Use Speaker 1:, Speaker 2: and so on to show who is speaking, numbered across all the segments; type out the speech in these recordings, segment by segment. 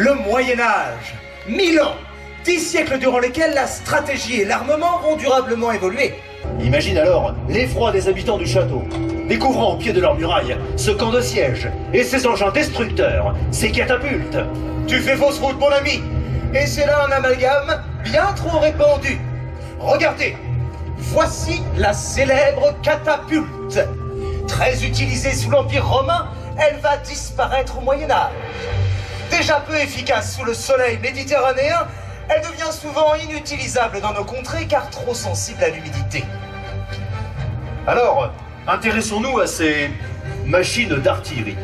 Speaker 1: Le Moyen-Âge, 1000 ans, 10 siècles durant lesquels la stratégie et l'armement vont durablement évoluer.
Speaker 2: Imagine alors l'effroi des habitants du château, découvrant au pied de leurs murailles ce camp de siège et ces engins destructeurs, ces catapultes.
Speaker 1: Tu fais fausse route, mon ami, et c'est là un amalgame bien trop répandu. Regardez, voici la célèbre catapulte. Très utilisée sous l'Empire romain, elle va disparaître au Moyen-Âge. Déjà peu efficace sous le soleil méditerranéen, elle devient souvent inutilisable dans nos contrées car trop sensible à l'humidité.
Speaker 2: Alors, intéressons-nous à ces machines d'artillerie.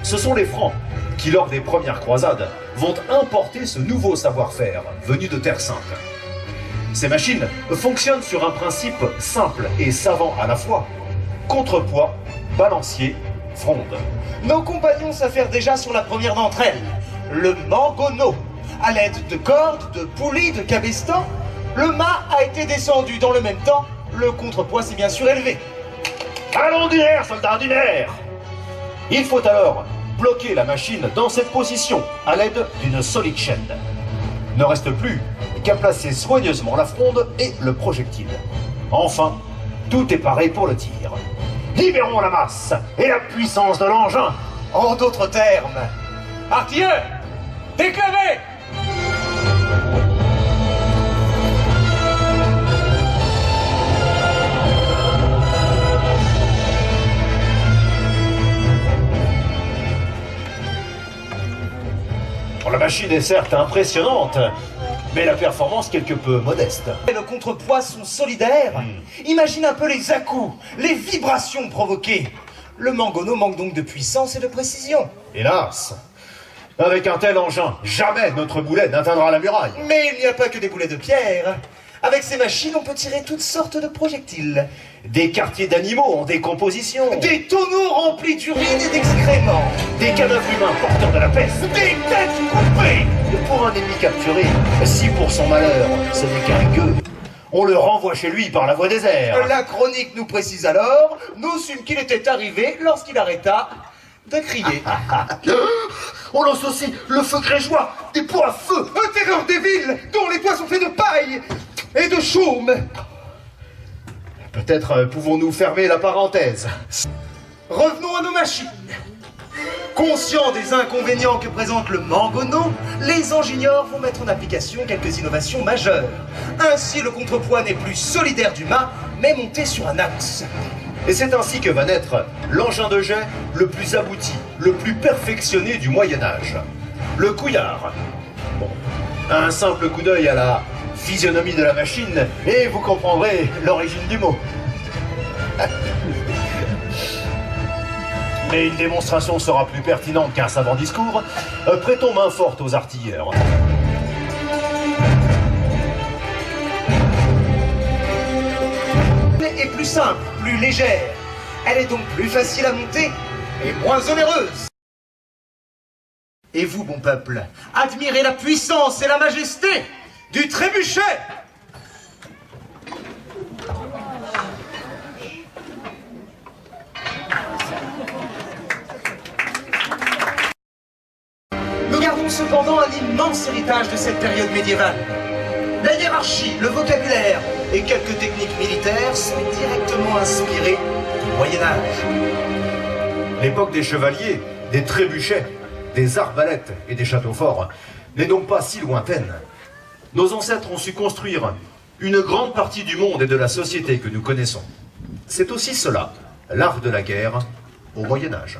Speaker 2: Ce sont les Francs qui, lors des premières croisades, vont importer ce nouveau savoir-faire venu de Terre Sainte. Ces machines fonctionnent sur un principe simple et savant à la fois. Contrepoids, balancier, fronde.
Speaker 1: Nos compagnons s'affairent déjà sur la première d'entre elles, le mangonneau. À l'aide de cordes, de poulies, de cabestans, le mât a été descendu. Dans le même temps, le contrepoids s'est bien sûr élevé.
Speaker 2: Allons du air, soldats, du air! Il faut alors bloquer la machine dans cette position à l'aide d'une solide chaîne. Ne reste plus qu'à placer soigneusement la fronde et le projectile. Enfin, tout est paré pour le tir. Libérons la masse et la puissance de l'engin.
Speaker 1: En d'autres termes, artilleurs, déclamez!
Speaker 2: La machine est certes impressionnante, mais la performance quelque peu modeste.
Speaker 1: Et le contrepoids sont solidaires. Imagine un peu les à-coups, les vibrations provoquées. Le mangonneau manque donc de puissance et de précision.
Speaker 2: Hélas, avec un tel engin, jamais notre boulet n'atteindra la muraille.
Speaker 1: Mais il n'y a pas que des boulets de pierre. Avec ces machines, on peut tirer toutes sortes de projectiles.
Speaker 2: Des quartiers d'animaux en décomposition.
Speaker 1: Des tonneaux remplis d'urine et d'excréments.
Speaker 2: Des cadavres humains porteurs de la peste.
Speaker 1: Des têtes coupées.
Speaker 2: Pour un ennemi capturé, si pour son malheur, ce n'est qu'un gueux, on le renvoie chez lui par la voie des airs.
Speaker 1: La chronique nous précise alors, nous sûmes qu'il était arrivé lorsqu'il arrêta de crier.
Speaker 2: On lance aussi le feu grégeois, des pots à feu.
Speaker 1: Un terreur des villes dont les toits sont faits de paille et de chaume.
Speaker 2: Peut-être pouvons-nous fermer la parenthèse.
Speaker 1: Revenons à nos machines. Conscients des inconvénients que présente le mangonneau, les ingénieurs vont mettre en application quelques innovations majeures. Ainsi, le contrepoids n'est plus solidaire du mât, mais monté sur un axe.
Speaker 2: Et c'est ainsi que va naître l'engin de jet le plus abouti, le plus perfectionné du Moyen-Âge. Le couillard. Bon, un simple coup d'œil à la physionomie de la machine et vous comprendrez l'origine du mot. Mais une démonstration sera plus pertinente qu'un savant discours. Prêtons main forte aux artilleurs.
Speaker 1: Est plus simple, plus légère. Elle est donc plus facile à monter et moins onéreuse. Et vous, bon peuple, admirez la puissance et la majesté du trébuchet. Nous gardons cependant un immense héritage de cette période médiévale. La hiérarchie, le vocabulaire et quelques techniques militaires sont directement inspirés du Moyen-Âge.
Speaker 2: L'époque des chevaliers, des trébuchets, des arbalètes et des châteaux forts n'est donc pas si lointaine. Nos ancêtres ont su construire une grande partie du monde et de la société que nous connaissons. C'est aussi cela, l'art de la guerre au Moyen-Âge.